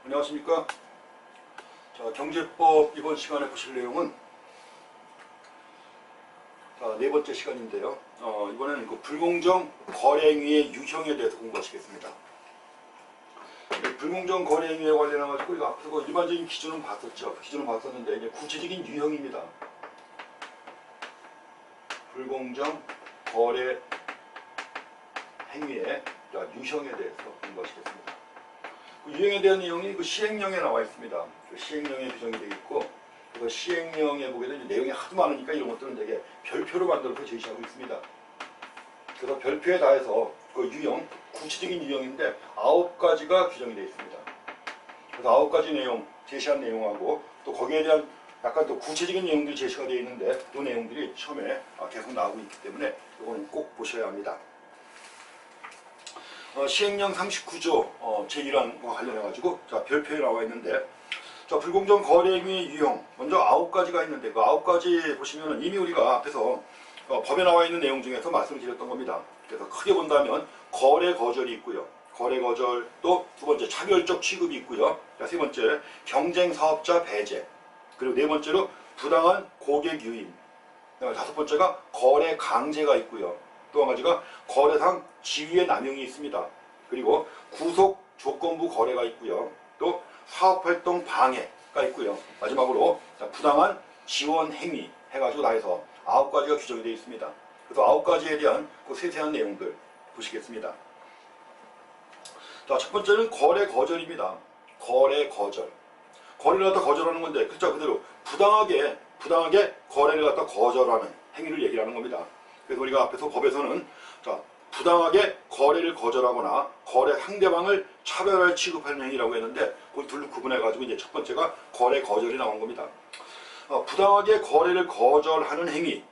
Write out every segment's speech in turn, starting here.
안녕하십니까. 자, 경제법 이번 시간에 보실 내용은 네 번째 시간인데요. 이번에는 그 불공정 거래행위의 유형에 대해서 공부하시겠습니다. 불공정 거래행위에 관련해가지고 이거 앞서 일반적인 기준은 봤었죠. 기준은 봤었는데 이제 구체적인 유형입니다. 불공정 거래 행위의 유형에 대해서 공부하시겠습니다. 그 유형에 대한 내용이 그 시행령에 나와 있습니다. 그 시행령에 규정이 되어 있고, 그 시행령에 보게 되면 내용이 하도 많으니까 이런 것들은 되게 별표로 만들어서 제시하고 있습니다. 그래서 별표에 다해서 그 유형, 구체적인 유형인데 9가지가 규정이 되어 있습니다. 그래서 9가지 내용, 제시한 내용하고 또 거기에 대한 약간 또 구체적인 내용들이 제시가 되어 있는데 그 내용들이 시험에 계속 나오고 있기 때문에 이거는 꼭 보셔야 합니다. 시행령 39조 제1항과 관련해가지고 별표에 나와 있는데, 불공정 거래행위의 유형 먼저 9가지가 있는데 그 9가지 보시면은 이미 우리가 앞에서 법에 나와 있는 내용 중에서 말씀드렸던 겁니다. 그래서 크게 본다면 거래 거절이 있고요. 거래 거절, 또 두 번째 차별적 취급이 있고요. 세 번째 경쟁 사업자 배제, 그리고 네 번째로 부당한 고객 유인, 다섯 번째가 거래 강제가 있고요. 또 한 가지가 거래상 지위의 남용이 있습니다. 그리고 구속 조건부 거래가 있고요. 또 사업활동 방해가 있고요. 마지막으로 부당한 지원 행위 해가지고 다 해서 9가지가 규정이 되어 있습니다. 그래서 9가지에 대한 그 세세한 내용들 보시겠습니다. 첫 번째는 거래 거절입니다. 거래 거절. 거래를 갖다 거절하는 건데 글자 그대로 부당하게 거래를 갖다 거절하는 행위를 얘기하는 겁니다. 그래서 우리가 앞에서 법에서는 부당하게 거래를 거절하거나 거래 상대방을 차별할 취급하는 행위라고 했는데 그걸 둘로 구분해가지고 이제 첫 번째가 거래 거절이 나온 겁니다. 부당하게 거래를 거절하는 행위,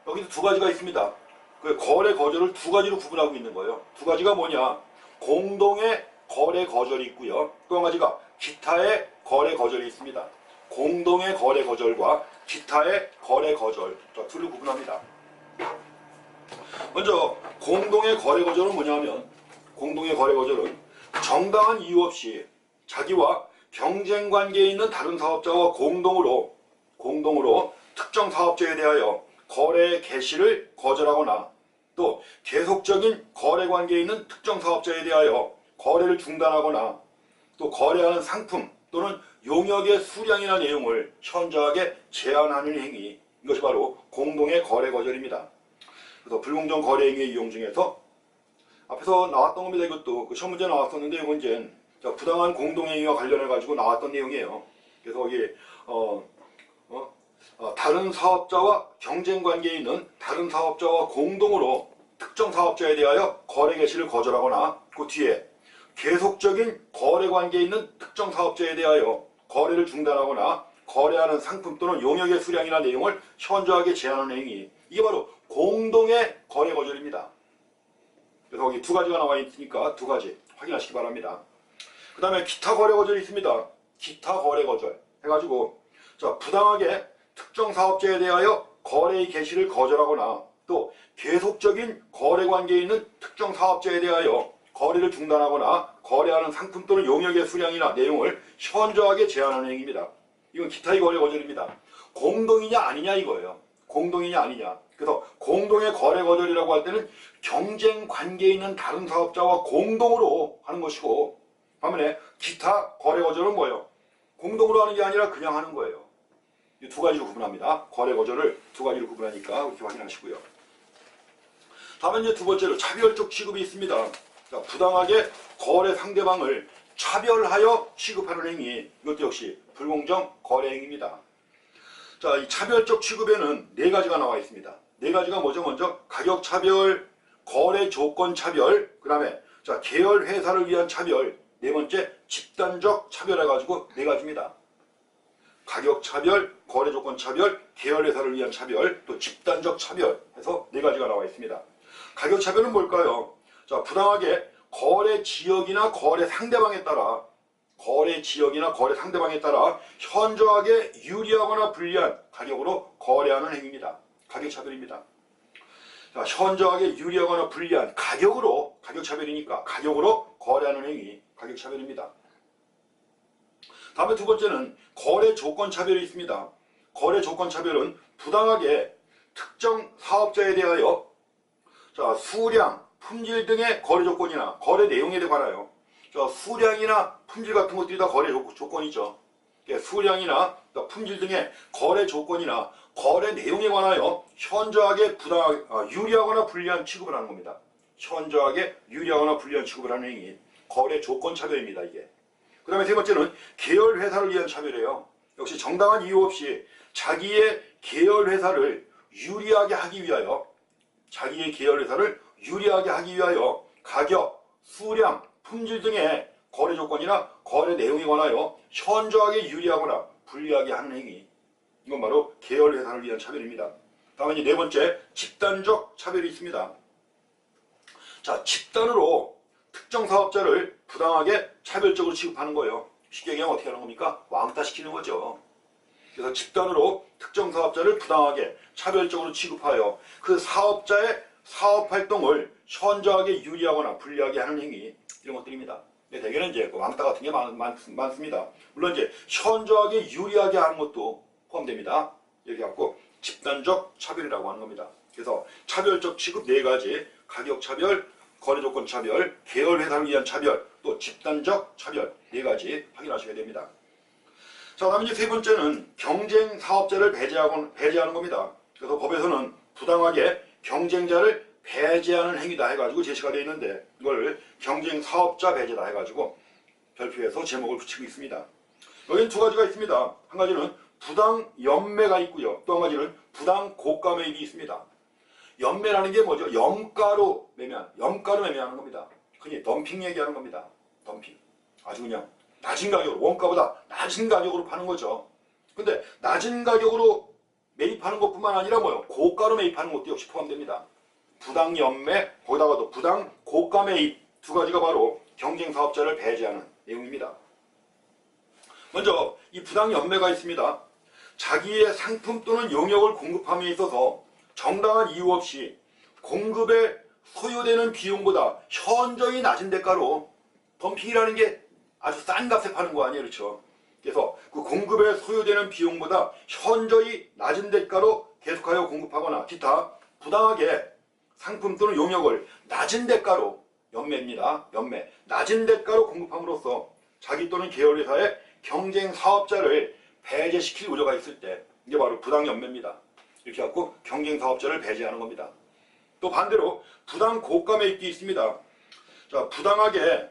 여기도 두 가지가 있습니다. 그 거래 거절을 두 가지로 구분하고 있는 거예요. 두 가지가 뭐냐? 공동의 거래 거절이 있고요. 또 한 가지가 기타의 거래 거절이 있습니다. 공동의 거래 거절과 기타의 거래 거절, 둘로 구분합니다. 먼저 공동의 거래 거절은 뭐냐면, 공동의 거래 거절은 정당한 이유 없이 자기와 경쟁 관계에 있는 다른 사업자와 공동으로 특정 사업자에 대하여 거래 개시를 거절하거나 또 계속적인 거래 관계에 있는 특정 사업자에 대하여 거래를 중단하거나 또 거래하는 상품 또는 용역의 수량이나 내용을 현저하게 제한하는 행위, 이것이 바로 공동의 거래 거절입니다. 그래서 불공정 거래 행위의 유형 중에서 앞에서 나왔던 겁니다. 이것도 그 시험 문제 나왔었는데 이건 이제 부당한 공동행위와 관련해 가지고 나왔던 내용이에요. 그래서 여기 다른 사업자와 경쟁 관계에 있는 다른 사업자와 공동으로 특정 사업자에 대하여 거래 개시를 거절하거나 그 뒤에 계속적인 거래 관계에 있는 특정 사업자에 대하여 거래를 중단하거나 거래하는 상품 또는 용역의 수량이나 내용을 현저하게 제한하는 행위, 이게 바로 공동의 거래 거절입니다. 그래서 거기 두 가지가 나와 있으니까 두 가지 확인하시기 바랍니다. 그 다음에 기타 거래 거절이 있습니다. 기타 거래 거절 해가지고 부당하게 특정 사업자에 대하여 거래의 개시를 거절하거나 또 계속적인 거래 관계에 있는 특정 사업자에 대하여 거래를 중단하거나 거래하는 상품 또는 용역의 수량이나 내용을 현저하게 제한하는 행위입니다. 이건 기타의 거래 거절입니다. 공동이냐 아니냐 이거예요. 공동이냐 아니냐. 그래서 공동의 거래 거절이라고 할 때는 경쟁 관계에 있는 다른 사업자와 공동으로 하는 것이고, 반면에 기타 거래 거절은 뭐예요? 공동으로 하는 게 아니라 그냥 하는 거예요. 이 두 가지로 구분합니다. 거래 거절을 두 가지로 구분하니까 이렇게 확인하시고요. 다음에 이제 두 번째로 차별적 취급이 있습니다. 부당하게 거래 상대방을 차별하여 취급하는 행위, 이것도 역시 불공정 거래 행위입니다. 이 차별적 취급에는 네 가지가 나와 있습니다. 네 가지가 뭐죠? 먼저 가격 차별, 거래 조건 차별, 그 다음에 계열 회사를 위한 차별, 네 번째 집단적 차별 해가지고 네 가지입니다. 가격 차별, 거래 조건 차별, 계열 회사를 위한 차별, 또 집단적 차별 해서 네 가지가 나와 있습니다. 가격 차별은 뭘까요? 부당하게 거래 지역이나 거래 상대방에 따라 현저하게 유리하거나 불리한 가격으로 거래하는 행위입니다. 가격 차별입니다. 현저하게 유리하거나 불리한 가격 차별이니까 가격으로 거래하는 행위, 가격 차별입니다. 가격 차별입니다. 다음에 두 번째는 거래 조건 차별이 있습니다. 거래 조건 차별은 부당하게 특정 사업자에 대하여 수량, 품질 등의 거래 조건이나 거래 내용에 관하여 수량이나 품질 같은 것들이 다 거래 조건이죠. 수량이나 품질 등의 거래 조건이나 거래 내용에 관하여 현저하게 유리하거나 불리한 취급을 하는 겁니다. 현저하게 유리하거나 불리한 취급을 하는 행위, 거래 조건 차별입니다. 이게. 그 다음에 세 번째는 계열 회사를 위한 차별이에요. 역시 정당한 이유 없이 자기의 계열 회사를 유리하게 하기 위하여 가격, 수량, 품질 등의 거래 조건이나 거래 내용에 관하여 현저하게 유리하거나 불리하게 하는 행위, 이건 바로 계열 회사를 위한 차별입니다. 다음에 이제 네 번째, 집단적 차별이 있습니다. 자, 집단으로 특정 사업자를 부당하게 차별적으로 취급하는 거예요. 쉽게 얘기하면 어떻게 하는 겁니까? 왕따시키는 거죠. 그래서 집단으로 특정 사업자를 부당하게 차별적으로 취급하여 그 사업자의 사업활동을 현저하게 유리하거나 불리하게 하는 행위, 이런 것들입니다. 대개는 이제 왕따 같은 게 많습니다. 물론 이제 현저하게 유리하게 하는 것도 포함됩니다. 이렇게 갖고 집단적 차별이라고 하는 겁니다. 그래서 차별적 취급 네 가지, 가격 차별, 거래 조건 차별, 계열 회사를 위한 차별, 또 집단적 차별 네 가지 확인하셔야 됩니다. 자, 다음에 이제 세 번째는 경쟁 사업자를 배제하는 겁니다. 그래서 법에서는 부당하게 경쟁자를 배제하는 행위다 해가지고 제시가 되어 있는데, 이걸 경쟁 사업자 배제다 해가지고 별표에서 제목을 붙이고 있습니다. 여기는 두 가지가 있습니다. 한 가지는 부당 연매가 있고요. 또 한 가지는 부당 고가 매입이 있습니다. 연매라는 게 뭐죠? 염가로 매매하는 겁니다. 흔히 덤핑 얘기하는 겁니다. 덤핑. 아주 그냥 낮은 가격으로, 원가보다 낮은 가격으로 파는 거죠. 근데 낮은 가격으로 매입하는 것뿐만 아니라 고가로 매입하는 것도 역시 포함됩니다. 부당 연매, 거기다가도 부당 고가 매입, 두 가지가 바로 경쟁 사업자를 배제하는 내용입니다. 먼저 이 부당 연매가 있습니다. 자기의 상품 또는 용역을 공급함에 있어서 정당한 이유 없이 공급에 소요되는 비용보다 현저히 낮은 대가로, 덤핑이라는 게 아주 싼 값에 파는 거 아니에요, 그렇죠? 그래서 그 공급에 소요되는 비용보다 현저히 낮은 대가로 계속하여 공급하거나 기타 부당하게 상품 또는 용역을 낮은 대가로, 연매입니다. 연매. 낮은 대가로 공급함으로써 자기 또는 계열회사의 경쟁 사업자를 배제시킬 우려가 있을 때, 이게 바로 부당 연매입니다. 이렇게 갖고 경쟁 사업자를 배제하는 겁니다. 또 반대로 부당 고가 매입도 있습니다. 자, 부당하게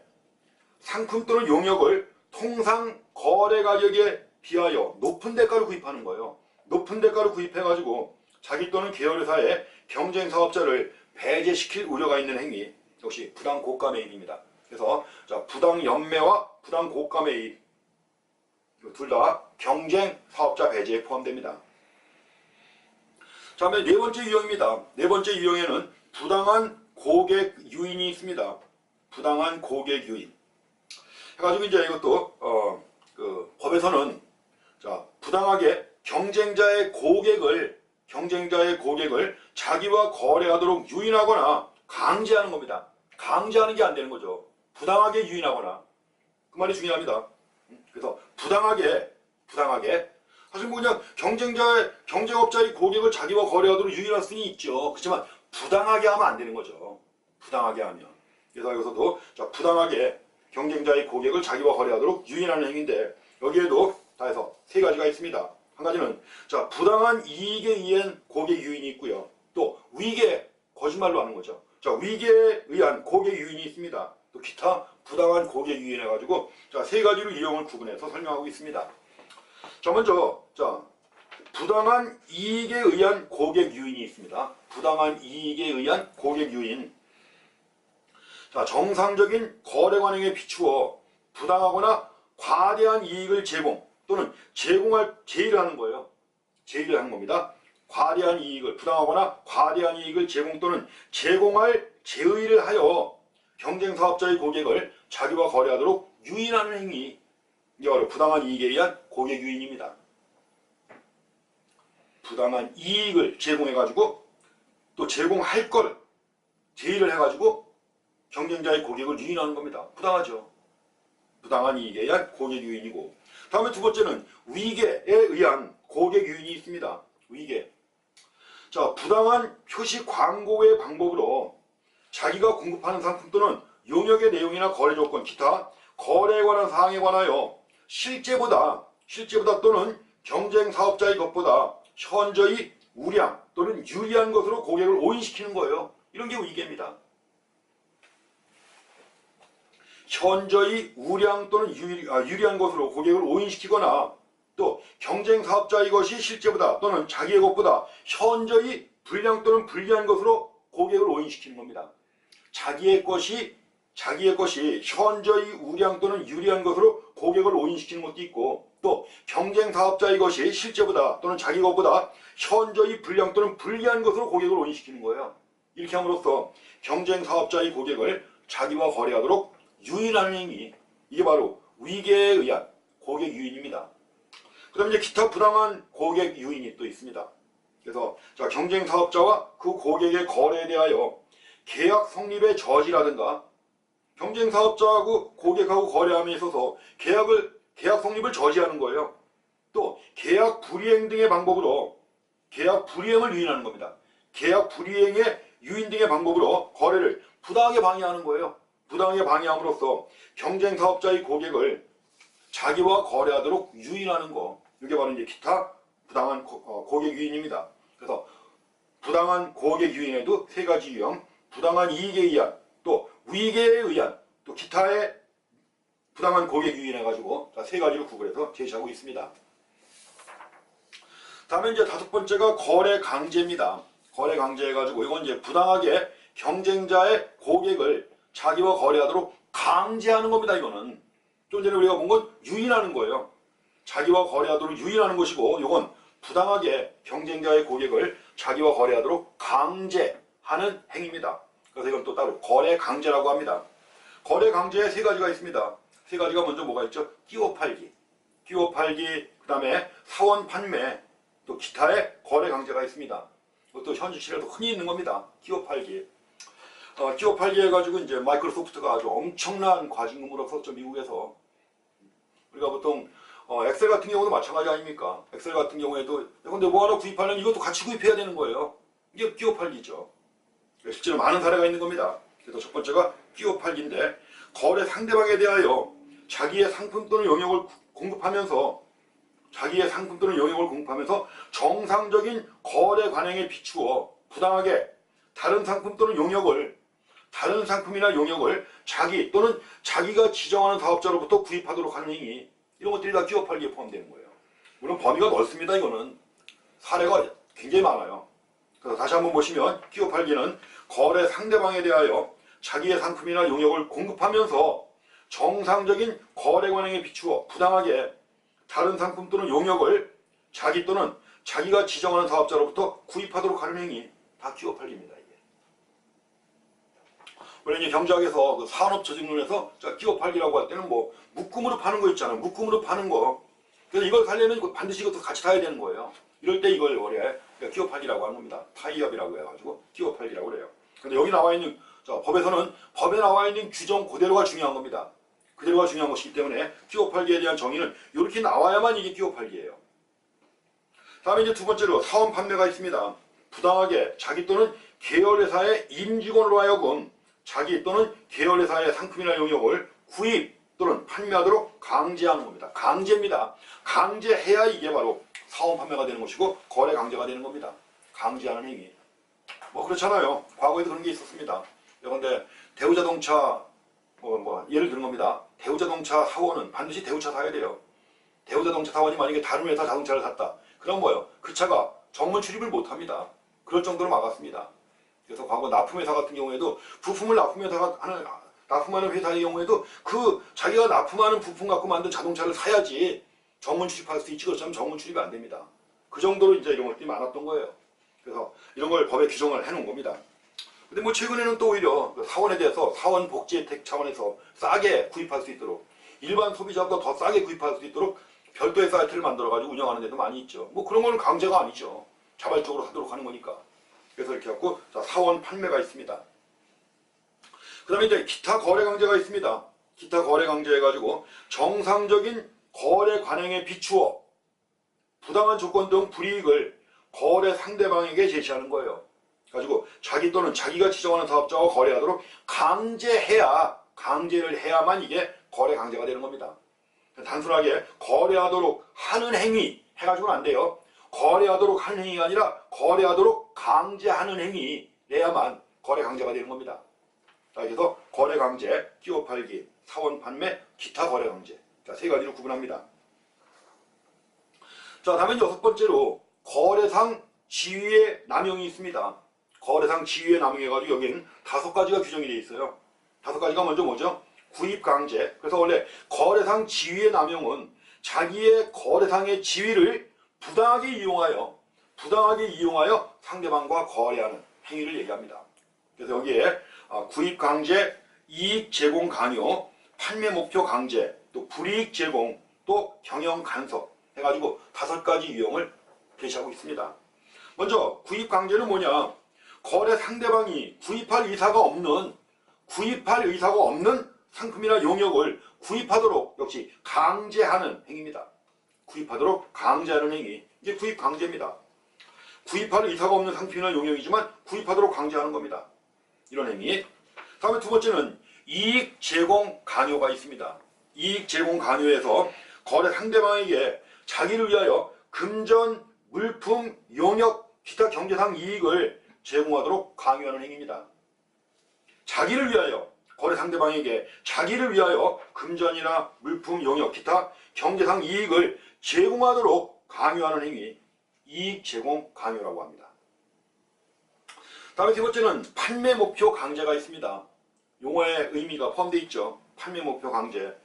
상품 또는 용역을 통상 거래 가격에 비하여 높은 대가로 구입하는 거예요. 높은 대가로 구입해가지고 자기 또는 계열회사의 경쟁 사업자를 배제시킬 우려가 있는 행위, 역시 부당 고가 매입입니다. 그래서 자, 부당 연매와 부당 고가 매입 둘 다 경쟁 사업자 배제에 포함됩니다. 자, 네 번째 유형입니다. 네 번째 유형에는 부당한 고객 유인이 있습니다. 부당한 고객 유인. 해가지고 이제 이것도 법에서는 자, 부당하게 경쟁자의 고객을 자기와 거래하도록 유인하거나 강제하는 겁니다. 강제하는 게 안 되는 거죠. 부당하게 유인하거나. 그 말이 중요합니다. 그래서 부당하게 사실 그냥 경쟁업자의 고객을 자기와 거래하도록 유인할 수는 있죠. 그렇지만 부당하게 하면 안 되는 거죠. 부당하게 하면. 그래서 여기서도 자, 부당하게 경쟁자의 고객을 자기와 거래하도록 유인하는 행위인데, 여기에도 다 해서 세 가지가 있습니다. 한 가지는 자, 부당한 이익에 의한 고객 유인이 있고요. 또 위계, 거짓말로 하는 거죠. 자, 위계에 의한 고객 유인이 있습니다. 또 기타 부당한 고객 유인 해가지고 자, 세 가지로 유형을 구분해서 설명하고 있습니다. 자, 먼저 자, 부당한 이익에 의한 고객 유인이 있습니다. 부당한 이익에 의한 고객 유인. 자, 정상적인 거래 관행에 비추어 부당하거나 과대한 이익을 제공 또는 제의를 하는 거예요. 제의를 하는 겁니다. 과대한 이익을, 부당하거나 과대한 이익을 제공 또는 제공할 제의를 하여 경쟁 사업자의 고객을 자기와 거래하도록 유인하는 행위, 이게 바로 부당한 이익에 의한 고객 유인입니다. 부당한 이익을 제공해가지고 또 제공할 걸 제의를 해가지고 경쟁자의 고객을 유인하는 겁니다. 부당하죠. 부당한 이익에 의한 고객 유인이고, 다음에 두 번째는 위계에 의한 고객 유인이 있습니다. 위계. 자, 부당한 표시 광고의 방법으로 자기가 공급하는 상품 또는 용역의 내용이나 거래 조건, 기타 거래에 관한 사항에 관하여 실제보다 또는 경쟁 사업자의 것보다 현저히 우량 또는 유리한 것으로 고객을 오인시키는 거예요. 이런 게 위계입니다. 현저히 우량 또는 유리한 것으로 고객을 오인시키거나, 또 경쟁 사업자의 것이 실제보다 또는 자기의 것보다 현저히 불량 또는 불리한 것으로 고객을 오인시키는 겁니다. 자기의 것이 현저히 우량 또는 유리한 것으로 고객을 오인시키는 것도 있고, 또 경쟁 사업자의 것이 실제보다 또는 자기 것보다 현저히 불량 또는 불리한 것으로 고객을 오인시키는 거예요. 이렇게 함으로써 경쟁 사업자의 고객을 자기와 거래하도록 유인하는 행위, 이게 바로 위계에 의한 고객 유인입니다. 그 다음에 이제 기타 부당한 고객 유인이 또 있습니다. 그래서 자, 경쟁 사업자와 그 고객의 거래에 대하여 계약 성립의 저지라든가, 경쟁 사업자하고 고객하고 거래함에 있어서 계약 성립을 저지하는 거예요. 또 계약 불이행 등의 방법으로 계약 불이행을 유인하는 겁니다. 계약 불이행의 유인 등의 방법으로 거래를 부당하게 방해하는 거예요. 부당하게 방해함으로써 경쟁 사업자의 고객을 자기와 거래하도록 유인하는 거, 이게 바로 이제 기타 부당한 고객 유인입니다. 그래서 부당한 고객 유인에도 세 가지 유형, 부당한 이익에 의한, 또 위계에 의한, 또 기타의 부당한 고객 유인해가지고 세 가지로 구분해서 제시하고 있습니다. 다음에 이제 다섯 번째가 거래 강제입니다. 거래 강제 해가지고 이건 이제 부당하게 경쟁자의 고객을 자기와 거래하도록 강제하는 겁니다. 이거는 좀 전에 우리가 본 건 유인하는 거예요. 자기와 거래하도록 유인하는 것이고, 이건 부당하게 경쟁자의 고객을 자기와 거래하도록 강제하는 행위입니다. 그래서 이건 또 따로 거래 강제라고 합니다. 거래 강제에 세 가지가 있습니다. 세 가지가 먼저 뭐가 있죠? 끼워 팔기, 그 다음에 사원 판매, 또 기타의 거래 강제가 있습니다. 그것도 현실 시대에도 흔히 있는 겁니다. 끼워 팔기. 끼워 팔기 해가지고 이제 마이크로소프트가 아주 엄청난 과징금으로 썼죠, 미국에서. 우리가 보통 엑셀 같은 경우도 마찬가지 아닙니까? 엑셀 같은 경우에도 근데 뭐 하나 구입하려면 이것도 같이 구입해야 되는 거예요. 이게 끼워 팔기죠. 실제로 많은 사례가 있는 겁니다. 그래서 첫 번째가 끼워 팔기인데, 거래 상대방에 대하여 자기의 상품 또는 용역을 공급하면서 정상적인 거래 관행에 비추어 부당하게 다른 상품이나 용역을 자기 또는 자기가 지정하는 사업자로부터 구입하도록 하는 행위, 이런 것들이 다 끼워 팔기에 포함되는 거예요. 물론 범위가 넓습니다. 이거는 사례가 굉장히 많아요. 그래서 다시 한번 보시면 끼워 팔기는 거래 상대방에 대하여 자기의 상품이나 용역을 공급하면서 정상적인 거래 관행에 비추어 부당하게 다른 상품 또는 용역을 자기 또는 자기가 지정하는 사업자로부터 구입하도록 하는 행위, 다 끼워 팔기입니다. 이게. 원래 이제 경제학에서 그 산업조직론에서 끼워 팔기라고 할 때는 뭐 묶음으로 파는 거 있잖아요. 묶음으로 파는 거. 그래서 이걸 살려면 반드시 이것도 같이 타야 되는 거예요. 이럴 때 이걸 원래 끼워 팔기라고 하는 겁니다. 타이업이라고 해가지고 끼워 팔기라고 그래요. 근데 여기 나와 있는 법에서는 법에 나와 있는 규정 그대로가 중요한 겁니다. 그대로가 중요한 것이기 때문에 끼워 팔기에 대한 정의는 이렇게 나와야만 이게 끼워 팔기예요. 다음에 이제 두 번째로 사원 판매가 있습니다. 부당하게 자기 또는 계열회사의 임직원으로 하여금 자기 또는 계열회사의 상품이나 용역을 구입 또는 판매하도록 강제하는 겁니다. 강제입니다. 강제해야 이게 바로 사원 판매가 되는 것이고 거래 강제가 되는 겁니다. 강제하는 행위. 뭐 그렇잖아요. 과거에도 그런 게 있었습니다. 그런데 대우자동차 예를 드는 겁니다. 대우자동차 사원은 반드시 대우차 사야 돼요. 대우자동차 사원이 만약에 다른 회사 자동차를 샀다. 그럼 뭐예요? 그 차가 정문 출입을 못합니다. 그럴 정도로 막았습니다. 그래서 과거 납품회사 같은 경우에도 부품을 납품하는 회사의 경우에도 그 자기가 납품하는 부품 갖고 만든 자동차를 사야지 정문 출입할 수 있지, 그렇지 않으면 정문 출입이 안 됩니다. 그 정도로 이제 이런 것들이 많았던 거예요. 그래서 이런 걸 법에 규정을 해놓은 겁니다. 근데 뭐 최근에는 또 오히려 사원에 대해서 사원 복지 혜택 차원에서 싸게 구입할 수 있도록, 일반 소비자보다 더 싸게 구입할 수 있도록 별도의 사이트를 만들어가지고 운영하는 데도 많이 있죠. 뭐 그런 거는 강제가 아니죠. 자발적으로 하도록 하는 거니까. 그래서 이렇게 갖고 사원 판매가 있습니다. 그 다음에 이제 기타 거래 강제가 있습니다. 기타 거래 강제해가지고 정상적인 거래 관행에 비추어 부당한 조건 등 불이익을 거래 상대방에게 제시하는 거예요. 가지고 자기 또는 자기가 지정하는 사업자와 거래하도록 강제를 해야만 이게 거래 강제가 되는 겁니다. 단순하게 거래하도록 하는 행위 해가지고는 안 돼요. 거래하도록 하는 행위가 아니라 거래하도록 강제하는 행위래야만 거래 강제가 되는 겁니다. 자, 그래서 거래 강제, 끼워 팔기, 사원 판매, 기타 거래 강제. 자, 세 가지로 구분합니다. 자, 다음에 여섯 번째로 거래상 지위의 남용이 있습니다. 거래상 지위의 남용해가지고 여기는 다섯 가지가 규정이 되어 있어요. 다섯 가지가 먼저 뭐죠? 구입 강제. 그래서 원래 거래상 지위의 남용은 자기의 거래상의 지위를 부당하게 이용하여 상대방과 거래하는 행위를 얘기합니다. 그래서 여기에 구입 강제, 이익 제공 강요, 판매 목표 강제, 또 불이익 제공, 또 경영 간섭 해가지고 다섯 가지 유형을 제시하고 있습니다. 먼저 구입 강제는 뭐냐? 거래 상대방이 구입할 의사가 없는 상품이나 용역을 구입하도록 역시 강제하는 행위입니다. 구입하도록 강제하는 행위. 이게 구입 강제입니다. 구입할 의사가 없는 상품이나 용역이지만 구입하도록 강제하는 겁니다. 이런 행위. 다음에 두 번째는 이익 제공 강요가 있습니다. 이익 제공 강요에서 거래 상대방에게 자기를 위하여 금전, 물품, 용역, 기타 경제상 이익을 제공하도록 강요하는 행위입니다. 자기를 위하여 거래 상대방에게 자기를 위하여 금전이나 물품, 용역, 기타 경제상 이익을 제공하도록 강요하는 행위, 이익 제공 강요라고 합니다. 다음에 세 번째는 판매 목표 강제가 있습니다. 용어의 의미가 포함되어 있죠. 판매 목표 강제.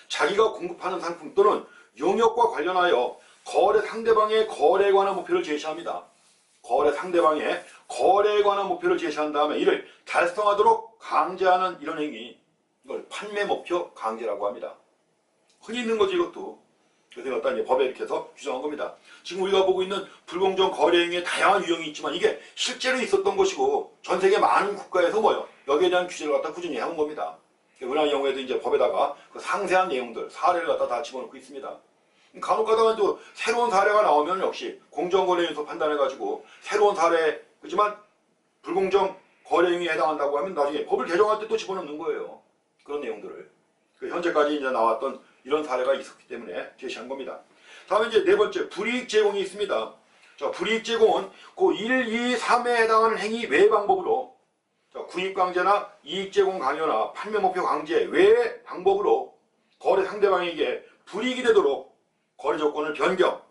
자기가 공급하는 상품 또는 용역과 관련하여 거래 상대방의 거래에 관한 목표를 제시합니다. 거래 상대방의 거래에 관한 목표를 제시한 다음에 이를 달성하도록 강제하는 이런 행위, 이걸 판매 목표 강제라고 합니다. 흔히 있는 거죠, 이것도. 그래서 갖다 이제 법에 이렇게 해서 규정한 겁니다. 지금 우리가 보고 있는 불공정 거래 행위의 다양한 유형이 있지만 이게 실제로 있었던 것이고 전 세계 많은 국가에서 뭐요? 여기에 대한 규제를 갖다 꾸준히 해온 겁니다. 은하의 경우에도 이제 법에다가 그 상세한 내용들, 사례를 갖다 다 집어넣고 있습니다. 간혹 가다가 또 새로운 사례가 나오면 역시 공정거래위원회에서 판단해가지고 새로운 사례, 그렇지만 불공정 거래 행위에 해당한다고 하면 나중에 법을 개정할 때 또 집어넣는 거예요. 그런 내용들을. 현재까지 이제 나왔던 이런 사례가 있었기 때문에 제시한 겁니다. 다음에 이제 네 번째, 불이익 제공이 있습니다. 자, 불이익 제공은 그 1, 2, 3에 해당하는 행위 외의 방법으로, 자, 구입 강제나 이익 제공 강요나 판매 목표 강제 외의 방법으로 거래 상대방에게 불이익이 되도록 거래 조건을 변경,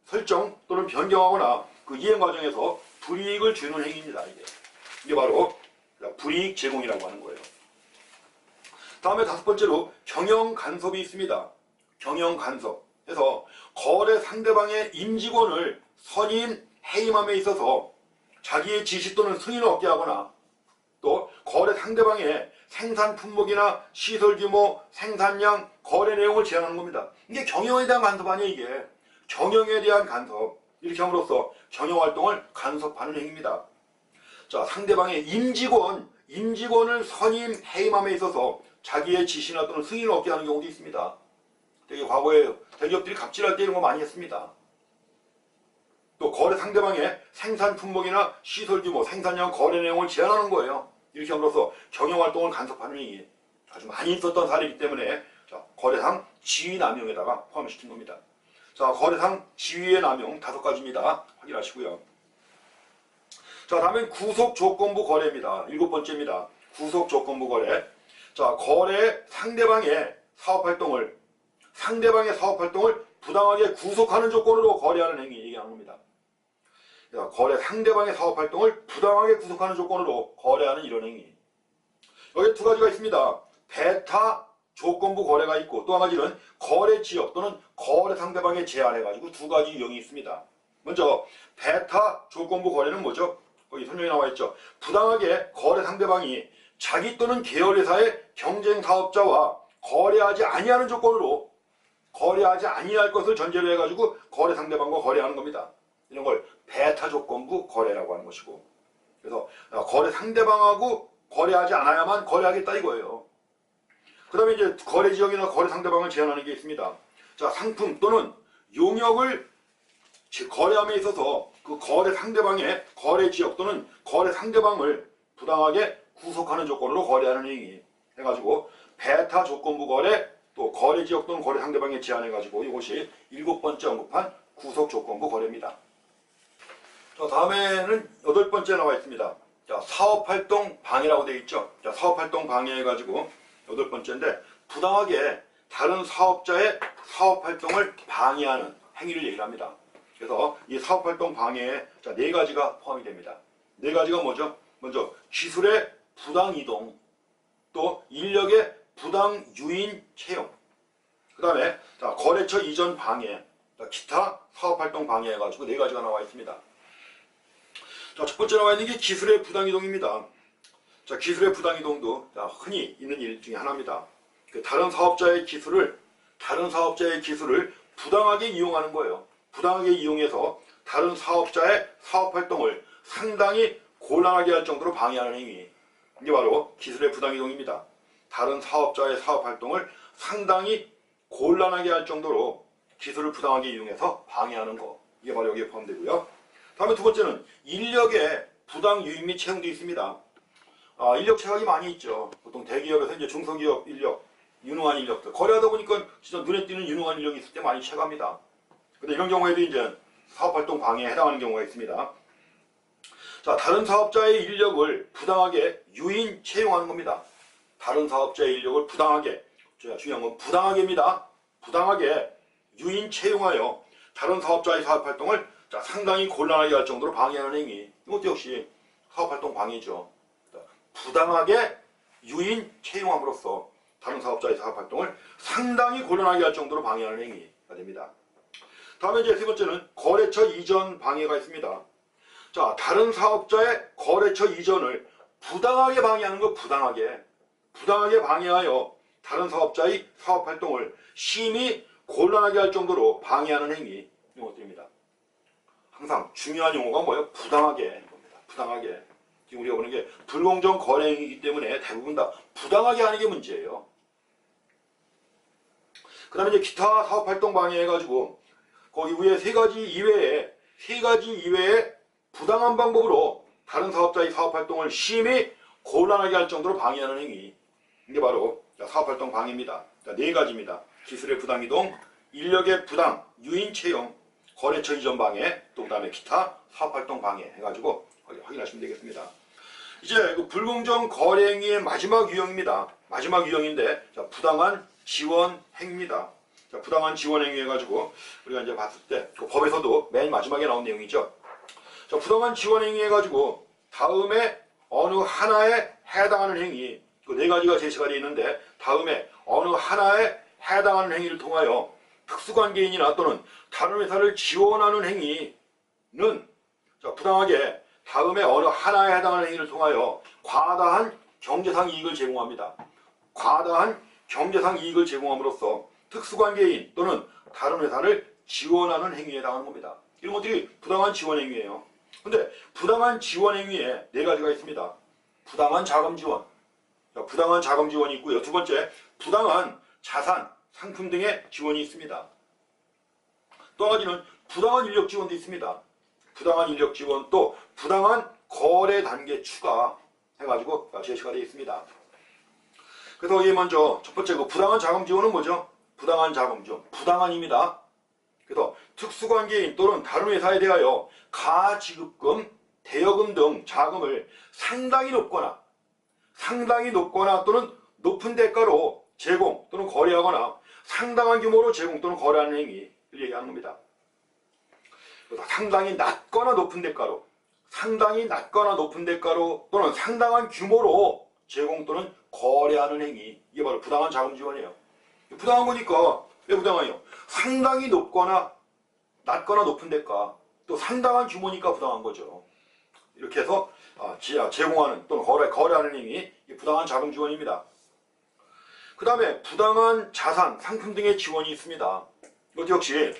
설정 또는 변경하거나 그 이행 과정에서 불이익을 주는 행위입니다. 이게 바로 불이익 제공이라고 하는 거예요. 다음에 다섯 번째로 경영 간섭이 있습니다. 경영 간섭. 해서 거래 상대방의 임직원을 선임, 해임함에 있어서 자기의 지시 또는 승인을 얻게 하거나 또 거래 상대방의 생산 품목이나 시설 규모, 생산량, 거래 내용을 제한하는 겁니다. 이게 경영에 대한 간섭 아니에요, 이게. 경영에 대한 간섭. 이렇게 함으로써 경영활동을 간섭하는 행위입니다. 자, 상대방의 임직원을 선임, 해임함에 있어서 자기의 지시나 또는 승인을 얻게 하는 경우도 있습니다. 되게 과거에 대기업들이 갑질할 때 이런 거 많이 했습니다. 또 거래 상대방의 생산 품목이나 시설 규모, 생산량, 거래 내용을 제한하는 거예요. 이렇게 함으로써 경영활동을 간섭하는 행위 아주 많이 있었던 사례이기 때문에 자, 거래상 지위 남용에다가 포함시킨 겁니다. 자, 거래상 지위의 남용 다섯 가지입니다. 확인하시고요. 자, 다음엔 구속조건부 거래입니다. 일곱 번째입니다. 구속조건부 거래. 자, 거래 상대방의 사업활동을 부당하게 구속하는 조건으로 거래하는 행위 얘기하는 겁니다. 자, 거래 상대방의 사업활동을 부당하게 구속하는 조건으로 거래하는 이런 행위. 여기 두 가지가 있습니다. 배타 조건부 거래가 있고 또 한 가지는 거래 지역 또는 거래 상대방에 제한해가지고 두 가지 유형이 있습니다. 먼저 배타 조건부 거래는 뭐죠? 거기 설명이 나와 있죠. 부당하게 거래 상대방이 자기 또는 계열회사의 경쟁 사업자와 거래하지 아니하는 조건으로 거래하지 아니할 것을 전제로 해가지고 거래 상대방과 거래하는 겁니다. 이런 걸 배타 조건부 거래라고 하는 것이고, 그래서 거래 상대방하고 거래하지 않아야만 거래하겠다 이거예요. 그 다음에 이제 거래 지역이나 거래 상대방을 제한하는 게 있습니다. 자, 상품 또는 용역을 거래함에 있어서 그 거래 상대방의 거래 지역 또는 거래 상대방을 부당하게 구속하는 조건으로 거래하는 행위 해가지고 배타 조건부 거래 또 거래 지역 또는 거래 상대방에 제한해가지고 이것이 7번째 언급한 구속 조건부 거래입니다. 자, 다음에는 8번째 나와 있습니다. 자, 사업활동 방해라고 되어 있죠. 자, 사업활동 방해 해가지고 8번째인데 부당하게 다른 사업자의 사업활동을 방해하는 행위를 얘기를 합니다. 그래서 이 사업활동 방해에 자, 4가지가 포함이 됩니다. 4가지가 뭐죠? 먼저 기술의 부당이동, 또 인력의 부당유인 채용, 그 다음에 거래처 이전 방해, 기타 사업활동 방해 해가지고 4가지가 나와 있습니다. 자, 첫 번째 나와 있는 게 기술의 부당이동입니다. 자, 기술의 부당이동도 흔히 있는 일 중에 하나입니다. 다른 사업자의 기술을 부당하게 이용하는 거예요. 부당하게 이용해서 다른 사업자의 사업활동을 상당히 곤란하게 할 정도로 방해하는 행위. 이게 바로 기술의 부당이동입니다. 다른 사업자의 사업활동을 상당히 곤란하게 할 정도로 기술을 부당하게 이용해서 방해하는 거. 이게 바로 여기에 포함되고요. 다음에 두 번째는 인력의 부당 유입 및 채용도 있습니다. 인력 채용이 많이 있죠. 보통 대기업에서 이제 중소기업 인력, 유능한 인력들 거래하다 보니까 진짜 눈에 띄는 유능한 인력이 있을 때 많이 채용합니다. 근데 이런 경우에도 이제 사업활동 방해에 해당하는 경우가 있습니다. 자, 다른 사업자의 인력을 부당하게 유인 채용하는 겁니다. 다른 사업자의 인력을 부당하게, 중요한 건 부당하게입니다. 부당하게 유인 채용하여 다른 사업자의 사업활동을 상당히 곤란하게 할 정도로 방해하는 행위. 이것도 역시 사업활동 방해죠. 부당하게 유인 채용함으로써 다른 사업자의 사업활동을 상당히 곤란하게 할 정도로 방해하는 행위가 됩니다. 다음에 이제 세 번째는 거래처 이전 방해가 있습니다. 자, 다른 사업자의 거래처 이전을 부당하게 방해하는 거. 부당하게 방해하여 다른 사업자의 사업활동을 심히 곤란하게 할 정도로 방해하는 행위. 이것들입니다. 항상 중요한 용어가 뭐예요? 부당하게 겁니다. 부당하게. 지금 우리가 보는 게 불공정 거래 행위이기 때문에 대부분 다 부당하게 하는 게 문제예요. 그 다음에 이제 기타 사업활동 방해 해가지고 거기 위에 3가지 이외에 부당한 방법으로 다른 사업자의 사업활동을 심히 곤란하게 할 정도로 방해하는 행위. 이게 바로 사업활동 방해입니다. 4가지입니다. 기술의 부당이동, 인력의 부당, 유인 채용, 거래처 이전 방해, 또 그 다음에 기타 사업활동 방해 해가지고 확인하시면 되겠습니다. 이제 그 불공정 거래 행위의 마지막 유형입니다. 마지막 유형인데 부당한 지원 행위입니다. 부당한 지원 행위 해가지고 우리가 이제 봤을 때 그 법에서도 맨 마지막에 나온 내용이죠. 부당한 지원 행위 해가지고 다음에 어느 하나에 해당하는 행위, 그 4가지가 제시가 되어 있는데 다음에 어느 하나에 해당하는 행위를 통하여 특수관계인이나 또는 다른 회사를 지원하는 행위는 부당하게 다음에 어느 하나에 해당하는 행위를 통하여 과다한 경제상 이익을 제공합니다. 과다한 경제상 이익을 제공함으로써 특수관계인 또는 다른 회사를 지원하는 행위에 해당하는 겁니다. 이런 것들이 부당한 지원 행위예요. 근데 부당한 지원 행위에 4가지가 있습니다. 부당한 자금 지원. 부당한 자금 지원이 있고요. 두 번째, 부당한 자산, 상품 등의 지원이 있습니다. 또 한 가지는 부당한 인력 지원도 있습니다. 부당한 인력 지원, 또 부당한 거래 단계 추가 해가지고 제시가 되어 있습니다. 그래서 이게 먼저 첫 번째 그 부당한 자금 지원은 뭐죠? 부당한 자금 지원, 부당한입니다. 그래서 특수관계인 또는 다른 회사에 대하여 가지급금, 대여금 등 자금을 상당히 높거나 또는 높은 대가로 제공 또는 거래하거나 상당한 규모로 제공 또는 거래하는 행위를 얘기하는 겁니다. 그래서 상당히 낮거나 높은 대가로 또는 상당한 규모로 제공 또는 거래하는 행위, 이게 바로 부당한 자금 지원이에요. 부당한 거니까 왜 부당해요? 상당히 높거나 낮거나 높은 대가, 또 상당한 규모니까 부당한 거죠. 이렇게 해서 제공하는 또는 거래하는 행위, 부당한 자금 지원입니다. 그 다음에 부당한 자산, 상품 등의 지원이 있습니다. 이것도 역시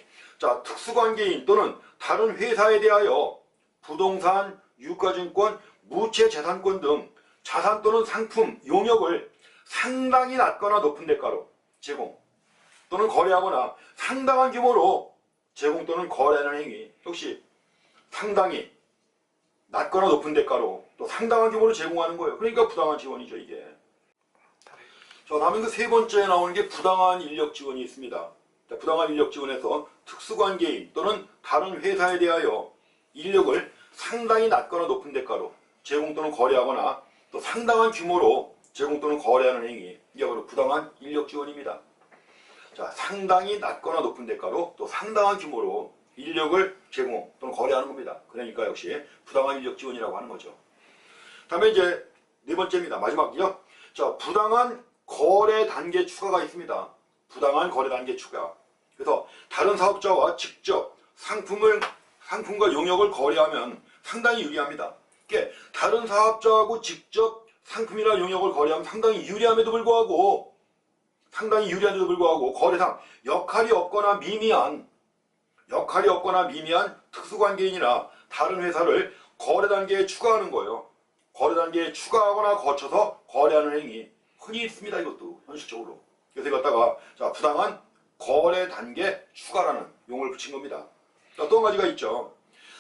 특수관계인 또는 다른 회사에 대하여 부동산, 유가증권, 무채재산권 등 자산 또는 상품, 용역을 상당히 낮거나 높은 대가로 제공 또는 거래하거나 상당한 규모로 제공 또는 거래하는 행위. 역시 상당히 낮거나 높은 대가로 또 상당한 규모로 제공하는 거예요. 그러니까 부당한 지원이죠, 이게. 자, 다음에 그 세 번째에 나오는 게 부당한 인력 지원이 있습니다. 자, 부당한 인력 지원에서 특수관계인 또는 다른 회사에 대하여 인력을 상당히 낮거나 높은 대가로 제공 또는 거래하거나 또 상당한 규모로 제공 또는 거래하는 행위. 이게 바로 부당한 인력 지원입니다. 자, 상당히 낮거나 높은 대가로 또 상당한 규모로 인력을 제공 또는 거래하는 겁니다. 그러니까 역시 부당한 인력 지원이라고 하는 거죠. 다음에 이제 네 번째입니다. 마지막이요. 자, 부당한 거래 단계 추가가 있습니다. 부당한 거래 단계 추가. 그래서 다른 사업자와 직접 상품과 용역을 거래하면 상당히 유리합니다. 그러니까 다른 사업자하고 직접 상품이나 용역을 거래하면 상당히 유리함에도 불구하고 거래상 역할이 없거나 미미한 특수관계인이나 다른 회사를 거래 단계에 추가하는 거예요. 거래 단계에 추가하거나 거쳐서 거래하는 행위. 흔히 있습니다, 이것도 현실적으로. 그래서 이것다가 자, 부당한 거래 단계 추가라는 용어를 붙인 겁니다. 자, 또 한 가지가 있죠.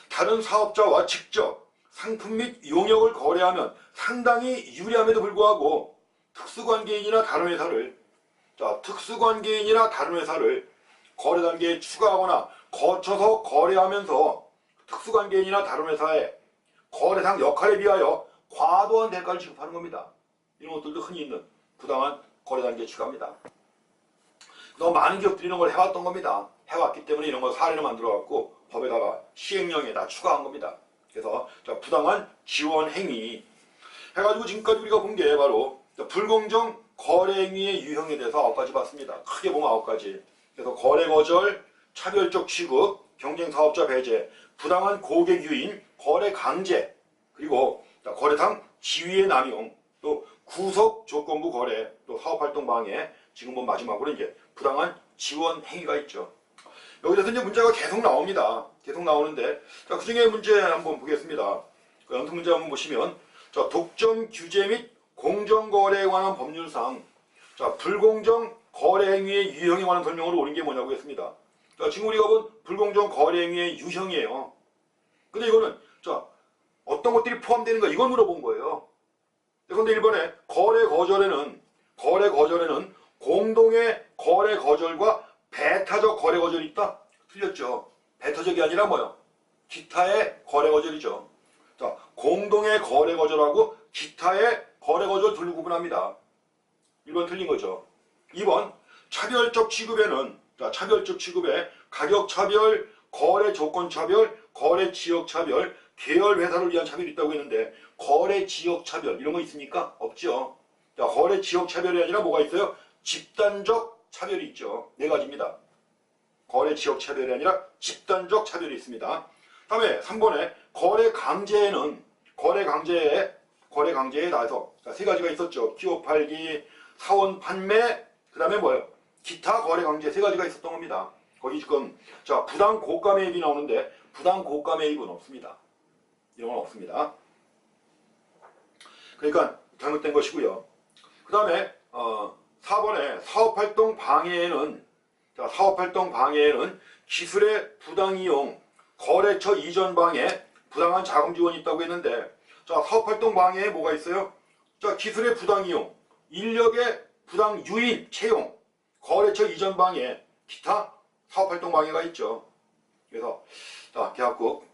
다른 사업자와 직접 상품 및 용역을 거래하면 상당히 유리함에도 불구하고 특수관계인이나 다른 회사를 거래 단계에 추가하거나 거쳐서 거래하면서 특수관계인이나 다른 회사의 거래상 역할에 비하여 과도한 대가를 지급하는 겁니다. 이런 것들도 흔히 있는 부당한 거래 단계 추가입니다. 너무 많은 기업들이 이런 걸 해왔던 겁니다. 해왔기 때문에 이런 걸 사례로 만들어갖고 법에다가 시행령에다 추가한 겁니다. 그래서 부당한 지원 행위 해가지고 지금까지 우리가 본 게 바로 불공정 거래 행위의 유형에 대해서 9가지 봤습니다. 크게 보면 9가지. 그래서 거래 거절, 차별적 취급, 경쟁 사업자 배제, 부당한 고객 유인, 거래 강제, 그리고 거래상 지위의 남용, 또 구속 조건부 거래, 또 사업활동 방해, 지금 본 마지막으로 이제 부당한 지원 행위가 있죠. 여기서 이제 문제가 계속 나옵니다. 계속 나오는데, 자, 그 중에 문제 한번 보겠습니다. 그 연습 문제 한번 보시면, 자, 독점 규제 및 공정거래에 관한 법률상, 자, 불공정 거래 행위의 유형에 관한 설명으로 옳은 게 뭐냐고 했습니다. 자, 지금 우리가 본 불공정 거래 행위의 유형이에요. 근데 이거는, 자, 어떤 것들이 포함되는가 이걸 물어본 거예요. 그런데 1번에 거래 거절에는 공동의 거래 거절과 배타적 거래 거절이 있다? 틀렸죠. 배타적이 아니라 뭐요? 기타의 거래 거절이죠. 자, 공동의 거래 거절하고 기타의 거래 거절 둘로 구분합니다. 1번 틀린 거죠. 2번 차별적 취급에는 차별적 취급에 가격 차별, 거래 조건 차별, 거래 지역 차별, 계열 회사를 위한 차별이 있다고 했는데 거래 지역 차별 이런 거 있습니까? 없죠. 자, 거래 지역 차별이 아니라 뭐가 있어요? 집단적 차별이 있죠. 4가지입니다. 거래 지역 차별이 아니라 집단적 차별이 있습니다. 다음에 3번에 거래 강제에 나서 3가지가 있었죠. 기업 팔기, 사원 판매, 그 다음에 뭐예요? 기타 거래 강제 3가지가 있었던 겁니다. 거기 지금 자, 부당 고가 매입이 나오는데 부당 고가 매입은 없습니다. 이런 건 없습니다. 그러니까 잘못된 것이고요. 그 다음에 4번에 사업활동 방해에는 기술의 부당 이용, 거래처 이전 방해, 부당한 자금 지원이 있다고 했는데 자, 사업활동 방해에 뭐가 있어요? 자, 기술의 부당 이용, 인력의 부당 유인, 채용, 거래처 이전 방해, 기타 사업활동 방해가 있죠. 그래서 자, 계약국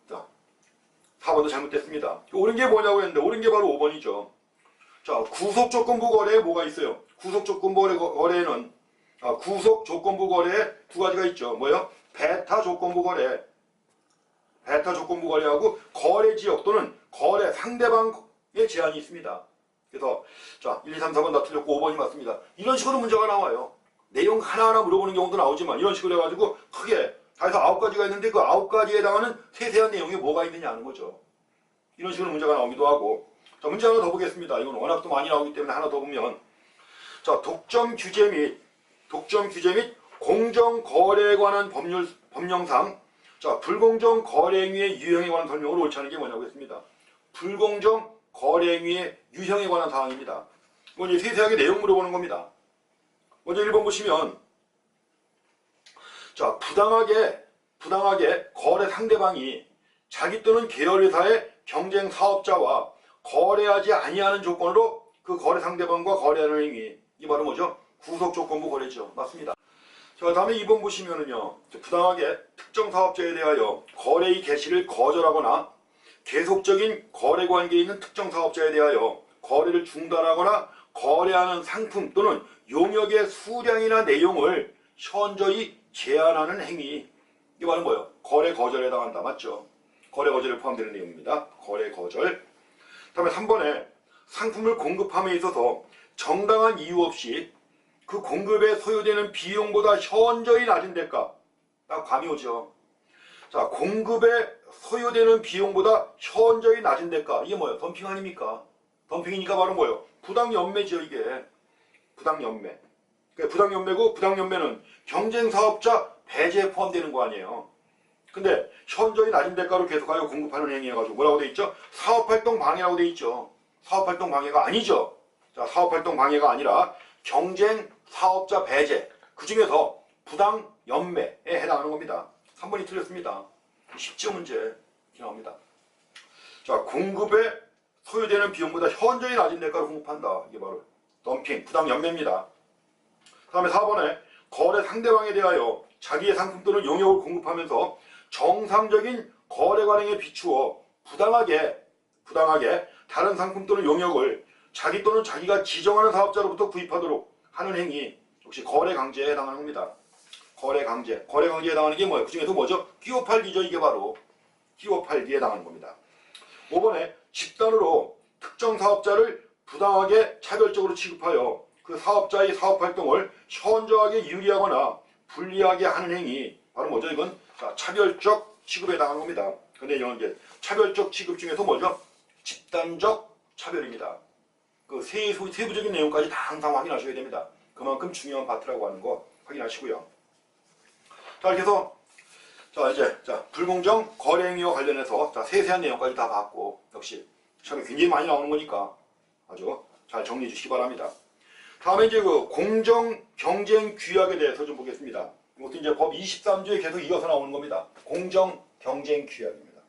4번도 잘못됐습니다. 옳은 게 뭐냐고 했는데 옳은 게 바로 5번이죠. 자, 구속조건부 거래에 뭐가 있어요? 구속조건부 거래에는 구속조건부 거래에 2가지가 있죠. 뭐예요? 배타 조건부 거래하고 거래 지역 또는 거래 상대방의 제한이 있습니다. 그래서 자, 1, 2, 3, 4번 다 틀렸고 5번이 맞습니다. 이런 식으로 문제가 나와요. 내용 하나하나 물어보는 경우도 나오지만 이런 식으로 해가지고 크게 다 해서 9가지가 있는데 그 9가지에 해당하는 세세한 내용이 뭐가 있느냐 하는 거죠. 이런 식으로 문제가 나오기도 하고. 자, 문제 하나 더 보겠습니다. 이건 워낙 또 많이 나오기 때문에 하나 더 보면 자, 독점 규제 및 공정 거래에 관한 법령상 자, 불공정 거래 행위의 유형에 관한 설명으로 옳지 않은 게 뭐냐고 했습니다. 불공정 거래 행위의 유형에 관한 사항입니다. 이제 세세하게 내용 물어보는 겁니다. 먼저 1번 보시면, 자, 부당하게 거래 상대방이 자기 또는 계열회사의 경쟁 사업자와 거래하지 아니하는 조건으로 그 거래 상대방과 거래하는 행위. 이 바로 뭐죠? 구속조건부 거래죠. 맞습니다. 자, 다음에 2번 보시면은요, 부당하게 특정 사업자에 대하여 거래의 개시를 거절하거나 계속적인 거래 관계에 있는 특정 사업자에 대하여 거래를 중단하거나 거래하는 상품 또는 용역의 수량이나 내용을 현저히 제한하는 행위. 이게 바로 뭐예요? 거래 거절에 해당한다. 맞죠? 거래 거절에 포함되는 내용입니다. 거래 거절. 다음에 3번에 상품을 공급함에 있어서 정당한 이유 없이 그 공급에 소요되는 비용보다 현저히 낮은 대가. 딱 감이 오죠. 자, 공급에 소요되는 비용보다 현저히 낮은 대가. 이게 뭐예요? 덤핑 아닙니까? 덤핑이니까 바로 뭐예요? 부당연매죠, 이게. 부당연매. 그러니까 부당연매고, 부당연매는 경쟁사업자 배제에 포함되는 거 아니에요. 근데 현저히 낮은 대가로 계속하여 공급하는 행위해가지고 뭐라고 돼 있죠? 사업활동 방해라고 돼 있죠. 사업활동 방해가 아니죠. 자, 사업활동 방해가 아니라 경쟁사업자 배제. 그 중에서 부당연매에 해당하는 겁니다. 3번이 틀렸습니다. 쉽죠, 문제. 이렇게 나옵니다. 자, 공급에 소요되는 비용보다 현저히 낮은 대가로 공급한다. 이게 바로 덤핑, 부당연매입니다. 다음에 4번에 거래 상대방에 대하여 자기의 상품 또는 용역을 공급하면서 정상적인 거래 관행에 비추어 부당하게 다른 상품 또는 용역을 자기 또는 자기가 지정하는 사업자로부터 구입하도록 하는 행위. 역시 거래 강제에 해당하는 겁니다. 거래 강제에 해당하는 게 뭐예요? 그 중에서 뭐죠? 끼워 팔기죠. 이게 바로 끼워 팔기에 해당하는 겁니다. 5번에 집단으로 특정 사업자를 부당하게 차별적으로 취급하여 그 사업자의 사업활동을 현저하게 유리하거나 불리하게 하는 행위. 바로 뭐죠? 이건 자, 차별적 취급에 해당하는 겁니다. 근데 이건 이제 차별적 취급 중에서 뭐죠? 집단적 차별입니다. 그 세부적인 내용까지 다 항상 확인하셔야 됩니다. 그만큼 중요한 파트라고 하는 거 확인하시고요. 자, 이렇게 해서 불공정 거래 행위와 관련해서 세세한 내용까지 다 봤고, 역시 시험에 굉장히 많이 나오는 거니까 아주 잘 정리해 주시기 바랍니다. 다음에 이제 그 공정 경쟁 규약에 대해서 좀 보겠습니다. 이것도 이제 법 23조에 계속 이어서 나오는 겁니다. 공정 경쟁 규약입니다.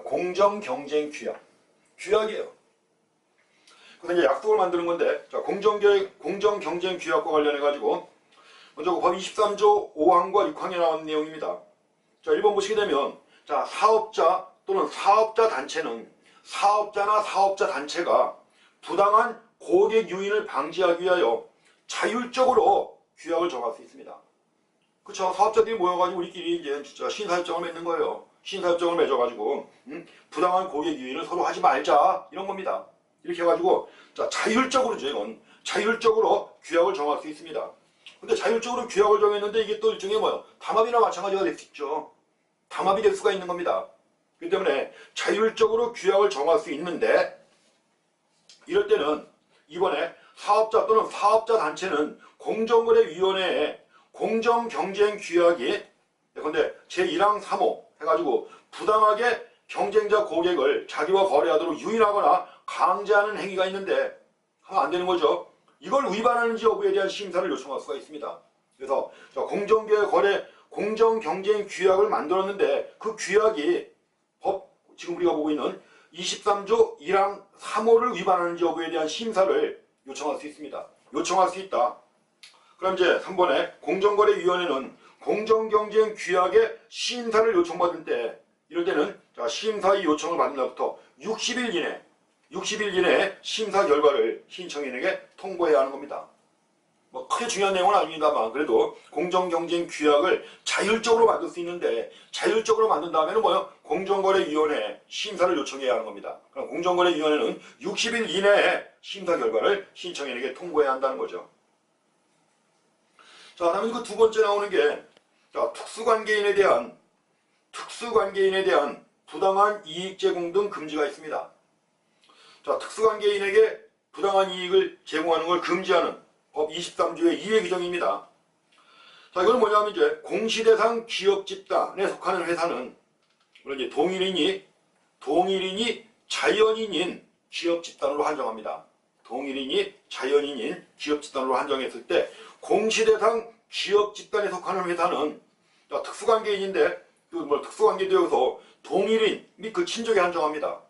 공정 경쟁 규약이에요. 그래서 이제 약속을 만드는 건데, 자, 공정 경쟁 규약과 관련해 가지고 먼저 법 23조 5항과 6항에 나온 내용입니다. 자, 1번 보시게 되면, 자, 사업자 또는 사업자 단체는 사업자나 사업자 단체가 부당한 고객 유인을 방지하기 위하여 자율적으로 규약을 정할 수 있습니다. 그쵸? 사업자들이 모여가지고 우리끼리 이제 진짜 신사협정을 맺는 거예요. 신사협정을 맺어가지고 부당한 고객 유인을 서로 하지 말자 이런 겁니다. 이렇게 해가지고 자, 자율적으로죠. 이건 자율적으로 규약을 정할 수 있습니다. 근데 자율적으로 규약을 정했는데 이게 또 일종의 뭐예요? 담합이나 마찬가지가 될 수 있죠. 담합이 될 수가 있는 겁니다. 그렇기 때문에 자율적으로 규약을 정할 수 있는데, 이럴 때는 이번에 사업자 또는 사업자 단체는 공정거래위원회에 공정경쟁규약이 근데 제1항 3호 해가지고 부당하게 경쟁자 고객을 자기와 거래하도록 유인하거나 강제하는 행위가 있는데 하면 안 되는 거죠. 이걸 위반하는지 여부에 대한 심사를 요청할 수가 있습니다. 그래서 공정경쟁규약을 만들었는데 그 규약이 지금 우리가 보고 있는 23조 1항 3호를 위반하는지 여부에 대한 심사를 요청할 수 있습니다. 요청할 수 있다. 그럼 이제 3번에 공정거래위원회는 공정경쟁규약의 심사를 요청받을 때, 이럴 때는 자, 심사의 요청을 받은 날부터 60일 이내에 심사 결과를 신청인에게 통보해야 하는 겁니다. 뭐 크게 중요한 내용은 아닙니다만 그래도 공정경쟁규약을 자율적으로 만들 수 있는데, 자율적으로 만든 다음에는 뭐요? 공정거래위원회에 심사를 요청해야 하는 겁니다. 그럼 공정거래위원회는 60일 이내에 심사 결과를 신청인에게 통보해야 한다는 거죠. 자, 다음에 그 두 번째 나오는 게 자, 특수관계인에 대한 부당한 이익 제공 등 금지가 있습니다. 자, 특수관계인에게 부당한 이익을 제공하는 걸 금지하는 법 23조의 2회 규정입니다. 자, 이건 뭐냐면 이제 공시대상 기업 집단에 속하는 회사는 물론 이제 동일인이 동일인이 자연인인 기업 집단으로 한정합니다. 동일인이 자연인인 기업 집단으로 한정했을 때 공시대상 기업 집단에 속하는 회사는 특수관계인인데 특수관계 되어서 동일인 및 그 친족에 한정합니다.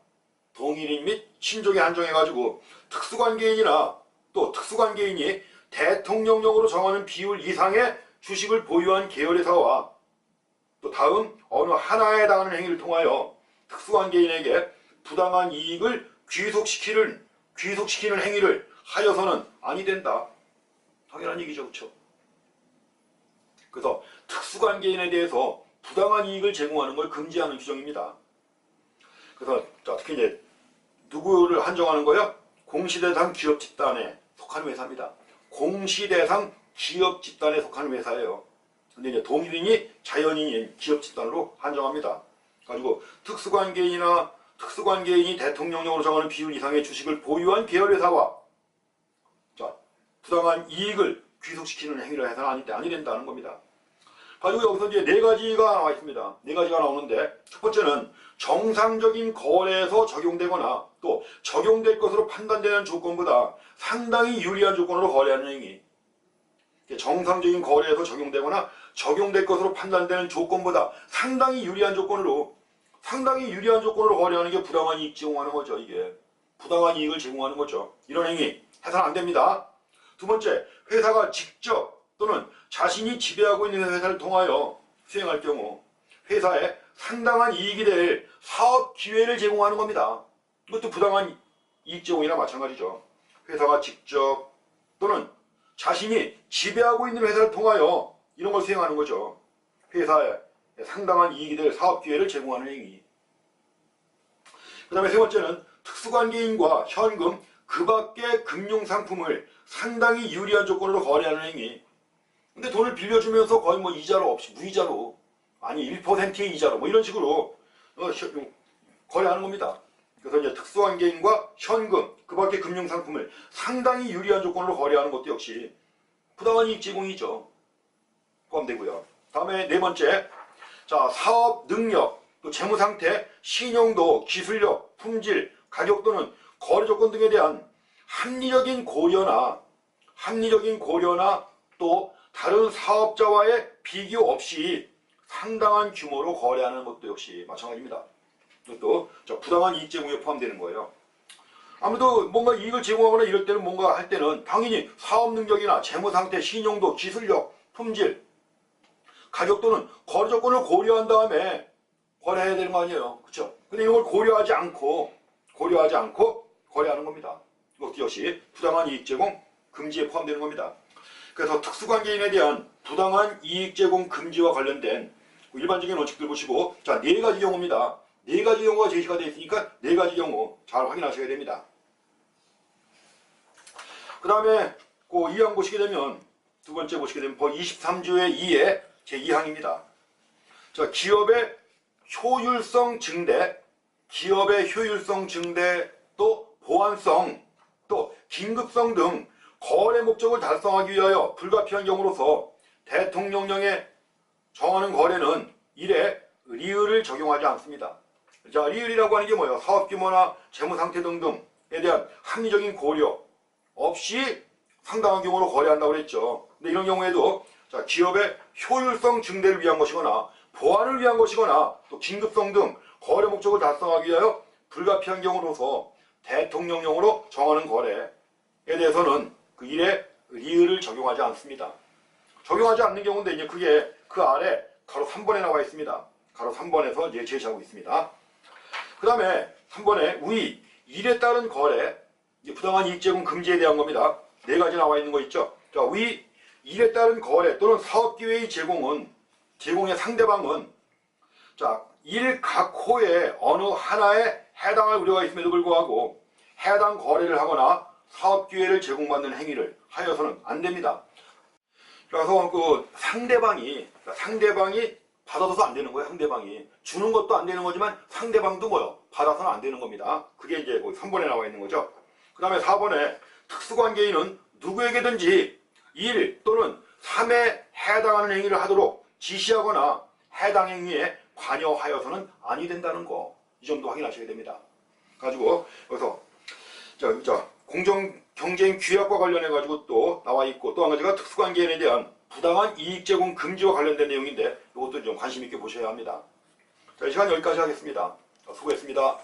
동일인 및 친족에 한정해가지고 특수관계인이나 또 특수관계인이 대통령령으로 정하는 비율 이상의 주식을 보유한 계열회사와 또 다음 어느 하나에 해당하는 행위를 통하여 특수관계인에게 부당한 이익을 귀속시키는 행위를 하여서는 아니 된다. 당연한 얘기죠. 그렇죠? 그래서 특수관계인에 대해서 부당한 이익을 제공하는 걸 금지하는 규정입니다. 그래서 특히 이제 누구를 한정하는 거야? 공시대상 기업 집단에 속하는 회사입니다. 공시대상 기업 집단에 속하는 회사예요. 근데 이제 동일인이 자연인인 기업 집단으로 한정합니다. 가지고 특수관계인이 대통령령으로 정하는 비율 이상의 주식을 보유한 계열회사와 부당한 이익을 귀속시키는 행위를 해서는 아니 된다는 겁니다. 가지고 여기서 이제 네 가지가 나와 있습니다. 네 가지가 나오는데 첫 번째는 정상적인 거래에서 적용되거나 또 적용될 것으로 판단되는 조건보다 상당히 유리한 조건으로 거래하는 행위. 정상적인 거래에서 적용되거나 적용될 것으로 판단되는 조건보다 상당히 유리한 조건으로 거래하는 게 부당한 이익 제공하는 거죠. 이게 부당한 이익을 제공하는 거죠. 이런 행위 해서는 안 됩니다. 두 번째, 회사가 직접 또는 자신이 지배하고 있는 회사를 통하여 수행할 경우 회사에 상당한 이익이 될 사업 기회를 제공하는 겁니다. 이것도 부당한 이익 제공이나 마찬가지죠. 회사가 직접 또는 자신이 지배하고 있는 회사를 통하여 이런 걸 수행하는 거죠. 회사에 상당한 이익이 될 사업 기회를 제공하는 행위. 그 다음에 세 번째는 특수관계인과 현금, 그 밖의 금융상품을 상당히 유리한 조건으로 거래하는 행위. 근데 돈을 빌려주면서 거의 이자로 없이 무이자로, 아니 1%의 이자로 이런 식으로 거래하는 겁니다. 그래서 이제 특수관계인과 현금, 그 밖의 금융상품을 상당히 유리한 조건으로 거래하는 것도 역시 부당한 이익 제공이죠. 포함되고요. 다음에 네 번째, 사업 능력, 또 재무상태, 신용도, 기술력, 품질, 가격 또는 거래 조건 등에 대한 합리적인 고려나 또 다른 사업자와의 비교 없이 상당한 규모로 거래하는 것도 역시 마찬가지입니다. 이것도 부당한 이익 제공에 포함되는 거예요. 아무래도 뭔가 이익을 제공하거나 이럴 때는 뭔가 할 때는 당연히 사업 능력이나 재무상태, 신용도, 기술력, 품질, 가격 또는 거래 조건을 고려한 다음에 거래해야 되는 거 아니에요. 그렇죠? 근데 이걸 고려하지 않고 거래하는 겁니다. 이것도 역시 부당한 이익 제공 금지에 포함되는 겁니다. 그래서 특수관계인에 대한 부당한 이익 제공 금지와 관련된 일반적인 원칙들 보시고 네 가지 경우입니다. 네 가지 경우가 제시가 되어 있으니까 네 가지 경우 잘 확인하셔야 됩니다. 그 다음에 그 2항 보시게 되면 두 번째 보시게 되면 23조의 2의 제2항입니다. 기업의 효율성 증대, 또 보안성, 또 긴급성 등 거래 목적을 달성하기 위하여 불가피한 경우로서 대통령령에 정하는 거래는 이래 리을을 적용하지 않습니다. 리을이라고 하는 게 뭐예요? 사업 규모나 재무 상태 등등에 대한 합리적인 고려 없이 상당한 규모로 거래한다고 그랬죠. 근데 이런 경우에도 기업의 효율성 증대를 위한 것이거나 보안을 위한 것이거나 또 긴급성 등 거래 목적을 달성하기 위하여 불가피한 경우로서 대통령령으로 정하는 거래에 대해서는 그 일에 리을을 적용하지 않습니다. 적용하지 않는 경우인데 이제 그게 그 아래 가로 3번에 나와 있습니다. 가로 3번에서 이제 제시하고 있습니다. 그 다음에 3번에 위 일에 따른 거래, 부당한 이익 제공 금지에 대한 겁니다. 네 가지 나와 있는 거 있죠. 위 일에 따른 거래 또는 사업 기회의 제공의 상대방은 일 각 호의 어느 하나에 해당할 우려가 있음에도 불구하고 해당 거래를 하거나 사업 기회를 제공받는 행위를 하여서는 안 됩니다. 그래서 그 상대방이 받아서도 안 되는 거예요. 상대방이 주는 것도 안 되는 거지만 상대방도 받아서는 안 되는 겁니다. 그게 이제 3번에 나와 있는 거죠. 그 다음에 4번에 특수관계인은 누구에게든지 1 또는 3에 해당하는 행위를 하도록 지시하거나 해당 행위에 관여하여서는 아니 된다는 거. 이 점도 확인하셔야 됩니다. 가지고 여기서 자 공정 경쟁 규약과 관련해 가지고 또 나와 있고, 또 한 가지가 특수관계인에 대한 부당한 이익 제공 금지와 관련된 내용인데 이것도 좀 관심 있게 보셔야 합니다. 자, 이 시간 여기까지 하겠습니다. 수고했습니다.